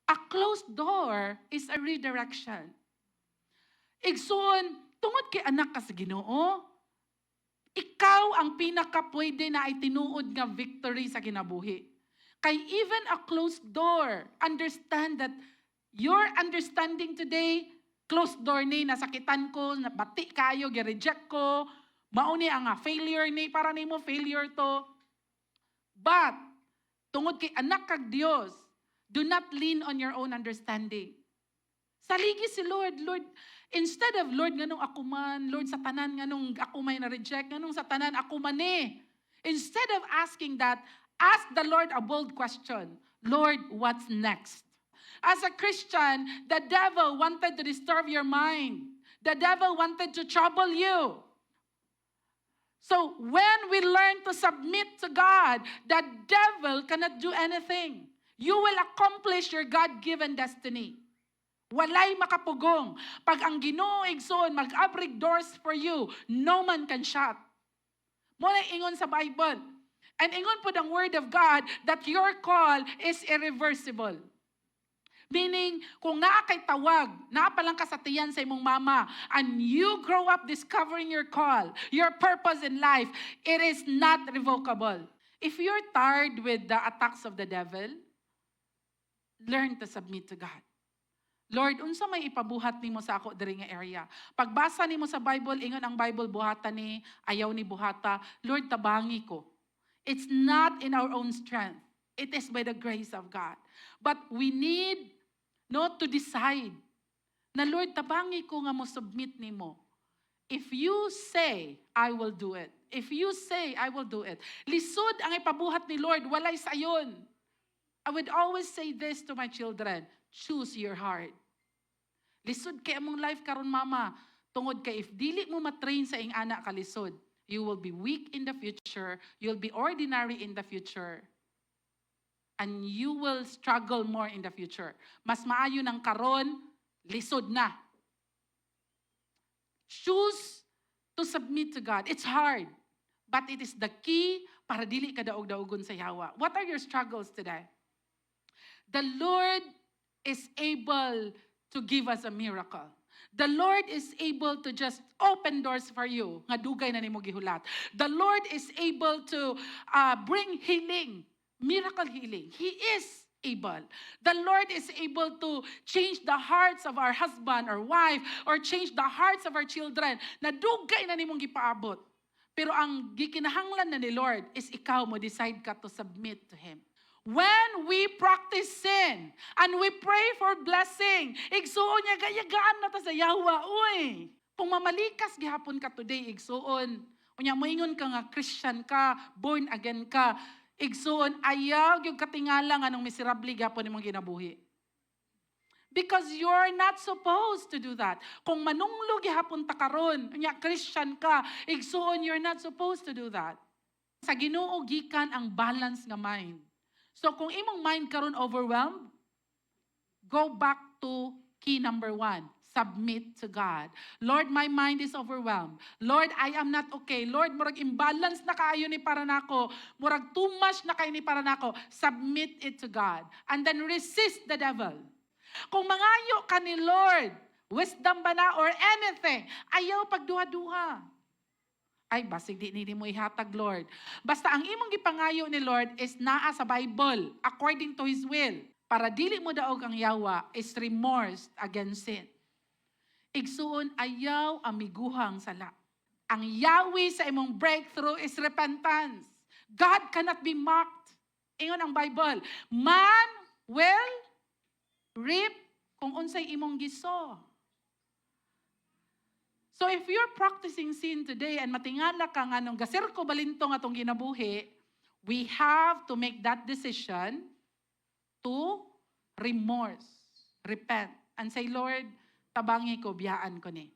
A closed door is a redirection. Igsoon, tungod kay anak ka sa Ginoo, ikaw ang pinakapwede na ay tinuod nga victory sa kinabuhi. Kay even a closed door, understand that your understanding today, closed door ni, nasakitan ko, nabati kayo, gi-reject ko, mauni ang failure ni, para ni mo failure to. But, tungod kay anak kag Dios, do not lean on your own understanding. Saligi si Lord, Lord, instead of Lord nganong ako man, Lord sa tanan nganong ako may na-reject, nganong sa tanan ako man eh. Instead of asking that, ask the Lord a bold question. Lord, what's next? As a Christian, the devil wanted to disturb your mind. The devil wanted to trouble you. So when we learn to submit to God, the devil cannot do anything. You will accomplish your God-given destiny. Walay makapugong. Pag ang Ginoo igsoon mag-abrig doors for you, no man can shut. Muna ingon sa Bible. And ingon po ang Word of God that your call is irreversible. Meaning, kung naa kay tawag, naa pa lang ka sa tiyan sa imong mama, and you grow up discovering your call, your purpose in life, it is not revocable. If you're tired with the attacks of the devil, learn to submit to God. Lord, unsa may ipabuhat nimo sa ako diri nga area? Pagbasa nimo sa Bible, ingon ang Bible buhata ni, ayaw ni buhata, Lord, tabangi ko. It's not in our own strength. It is by the grace of God. But we need to decide na Lord, tabangi ko nga mo submit nimo. If you say, I will do it. If you say, I will do it. Lisod ang ipabuhat ni Lord, walay sayon. I would always say this to my children, choose your heart. Lisod kay among life karon mama, tungod kay if dili mo matrain sa ing anak ka lisod, you will be weak in the future, you'll be ordinary in the future, and you will struggle more in the future. Mas maayo ng karon, lisod na. Choose to submit to God. It's hard, but it is the key para dili ka daog-daogon sa yawa. What are your struggles today? The Lord is able to give us a miracle. The Lord is able to just open doors for you. Nga dugay na nimo gihulat. The Lord is able to bring healing, miracle healing. He is able. The Lord is able to change the hearts of our husband or wife or change the hearts of our children. Na dugay na nimong gipaabot. Pero ang gikinahanglan na ni Lord is ikaw mo decide ka to submit to Him. When we practice sin and we pray for blessing, igsuon niya gayagaan na ta sa yawa, uy. Kung mamalikas gihapon ka today, igsuon. Unya moingon ka nga Christian ka, born again ka, igsuon ayaw yung katingala nga nung miserable gihapon imong ginabuhi. Because you're not supposed to do that. Kung manunglo gihapon ta karon, unya Christian ka, igsuon you're not supposed to do that. Sa Ginoo gikan ang balance nga mind. So kung imong mind karon overwhelmed, go back to key number 1. Submit to God. Lord, my mind is overwhelmed. Lord, I am not okay. Lord, murag imbalance na kaayo ni para nako. Murag too much na kayo ni para nako. Submit it to God. And then resist the devil. Kung mangayo ka ni Lord, wisdom ba na or anything, ayaw pagduha-duha. Ay, basig di mo ihatag, Lord. Basta ang imong gipangayo ni Lord is naa sa Bible, according to His will. Para dili mo daog ang yawa is remorse against sin. Igsuon, ayaw amiguhang sala. Ang yawi sa imong breakthrough is repentance. God cannot be mocked. Ingon ang Bible, man will reap kung unsay imong giso. So if you're practicing sin today and matingala ka nga nung gasirko balintong atong ginabuhi, we have to make that decision to remorse, repent, and say, Lord, tabangi ko, biyaan ko ni.